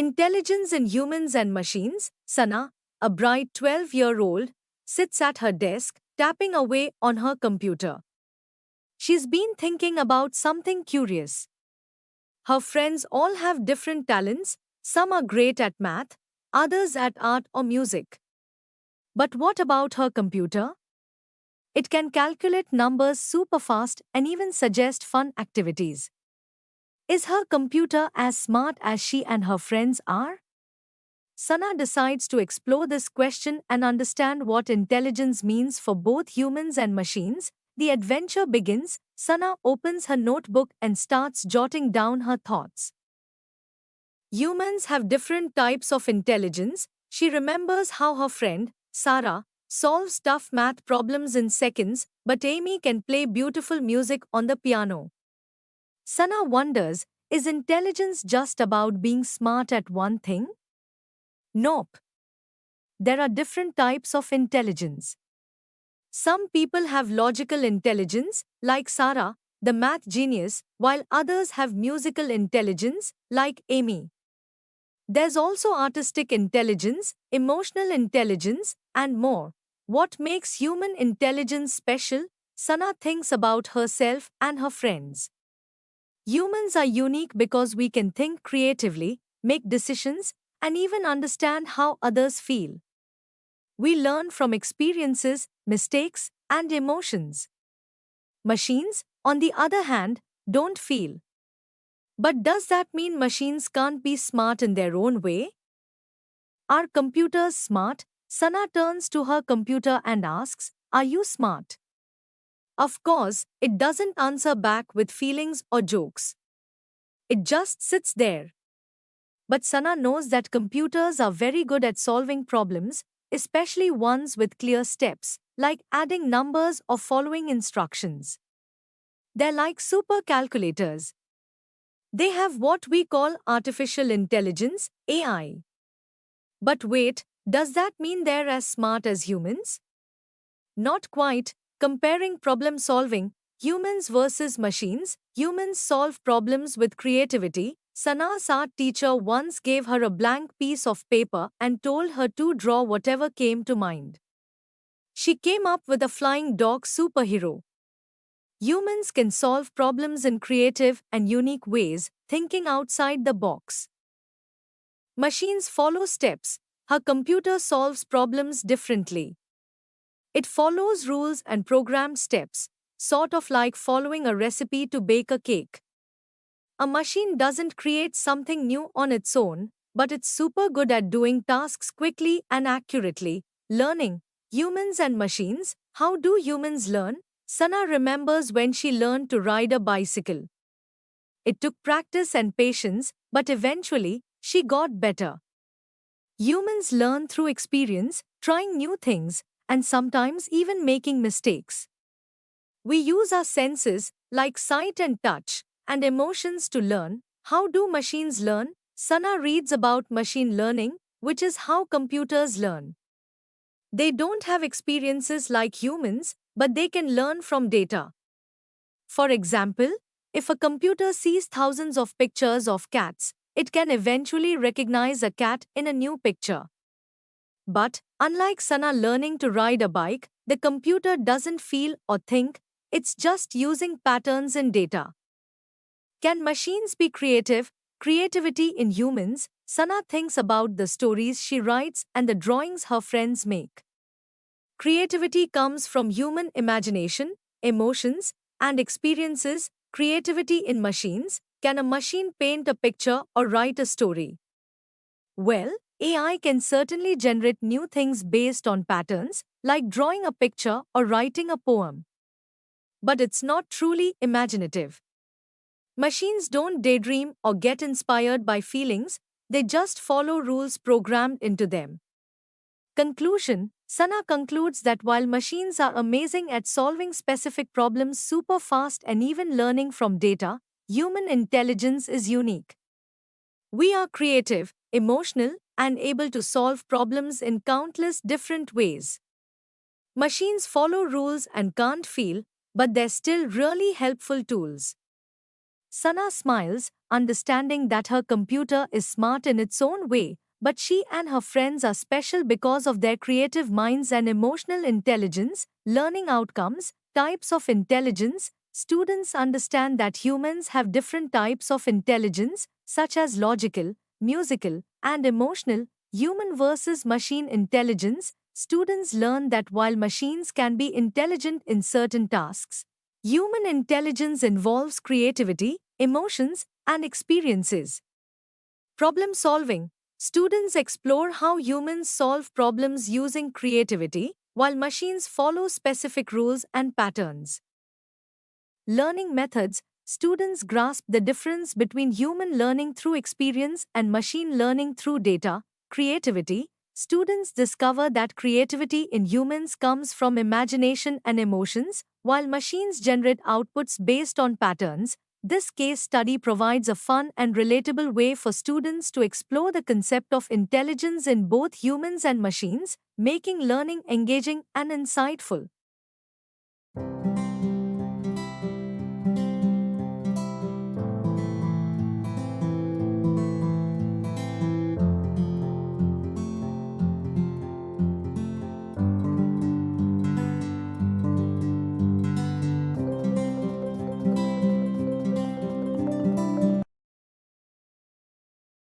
Intelligence in Humans and Machines. Sana, a bright 12-year-old, sits at her desk, tapping away on her computer. She's been thinking about something curious. Her friends all have different talents, some are great at math, others at art or music. But what about her computer? It can calculate numbers super fast and even suggest fun activities. Is her computer as smart as she and her friends are? Sana decides to explore this question and understand what intelligence means for both humans and machines. The adventure begins. Sana opens her notebook and starts jotting down her thoughts. Humans have different types of intelligence. She remembers how her friend, Sarah, solves tough math problems in seconds, but Amy can play beautiful music on the piano. Sana wonders, is intelligence just about being smart at one thing? Nope. There are different types of intelligence. Some people have logical intelligence, like Sarah, the math genius, while others have musical intelligence, like Amy. There's also artistic intelligence, emotional intelligence, and more. What makes human intelligence special? Sana thinks about herself and her friends. Humans are unique because we can think creatively, make decisions, and even understand how others feel. We learn from experiences, mistakes, and emotions. Machines, on the other hand, don't feel. But does that mean machines can't be smart in their own way? Are computers smart? Sana turns to her computer and asks, are you smart? Of course, it doesn't answer back with feelings or jokes. It just sits there. But Sana knows that computers are very good at solving problems, especially ones with clear steps, like adding numbers or following instructions. They're like super calculators. They have what we call artificial intelligence, AI. But wait, does that mean they're as smart as humans? Not quite. Comparing problem solving, humans versus machines, humans solve problems with creativity. Sana's art teacher once gave her a blank piece of paper and told her to draw whatever came to mind. She came up with a flying dog superhero. Humans can solve problems in creative and unique ways, thinking outside the box. Machines follow steps. Her computer solves problems differently. It follows rules and programmed steps, sort of like following a recipe to bake a cake. A machine doesn't create something new on its own, but it's super good at doing tasks quickly and accurately. Learning. Humans and machines. How do humans learn? Sana remembers when she learned to ride a bicycle. It took practice and patience, but eventually, she got better. Humans learn through experience, trying new things, and sometimes even making mistakes. We use our senses, like sight and touch, and emotions to learn. How do machines learn? Sana reads about machine learning, which is how computers learn. They don't have experiences like humans, but they can learn from data. For example, if a computer sees thousands of pictures of cats, it can eventually recognize a cat in a new picture. But, unlike Sana learning to ride a bike, the computer doesn't feel or think, it's just using patterns in data. Can machines be creative? Creativity in humans. Sana thinks about the stories she writes and the drawings her friends make. Creativity comes from human imagination, emotions, and experiences. Creativity in machines. Can a machine paint a picture or write a story? Well, AI can certainly generate new things based on patterns, like drawing a picture or writing a poem. But it's not truly imaginative. Machines don't daydream or get inspired by feelings, they just follow rules programmed into them. Conclusion. Sana concludes that while machines are amazing at solving specific problems super fast and even learning from data, human intelligence is unique. We are creative, emotional, and able to solve problems in countless different ways. Machines follow rules and can't feel, but they're still really helpful tools. Sana smiles, understanding that her computer is smart in its own way, but she and her friends are special because of their creative minds and emotional intelligence. Learning outcomes, types of intelligence. Students understand that humans have different types of intelligence, such as logical, musical, and emotional. Human versus machine intelligence. Students learn that while machines can be intelligent in certain tasks, human intelligence involves creativity, emotions, and experiences. Problem solving. Students explore how humans solve problems using creativity, while machines follow specific rules and patterns. Learning methods. Students grasp the difference between human learning through experience and machine learning through data. Creativity. Students discover that creativity in humans comes from imagination and emotions, while machines generate outputs based on patterns. This case study provides a fun and relatable way for students to explore the concept of intelligence in both humans and machines, making learning engaging and insightful.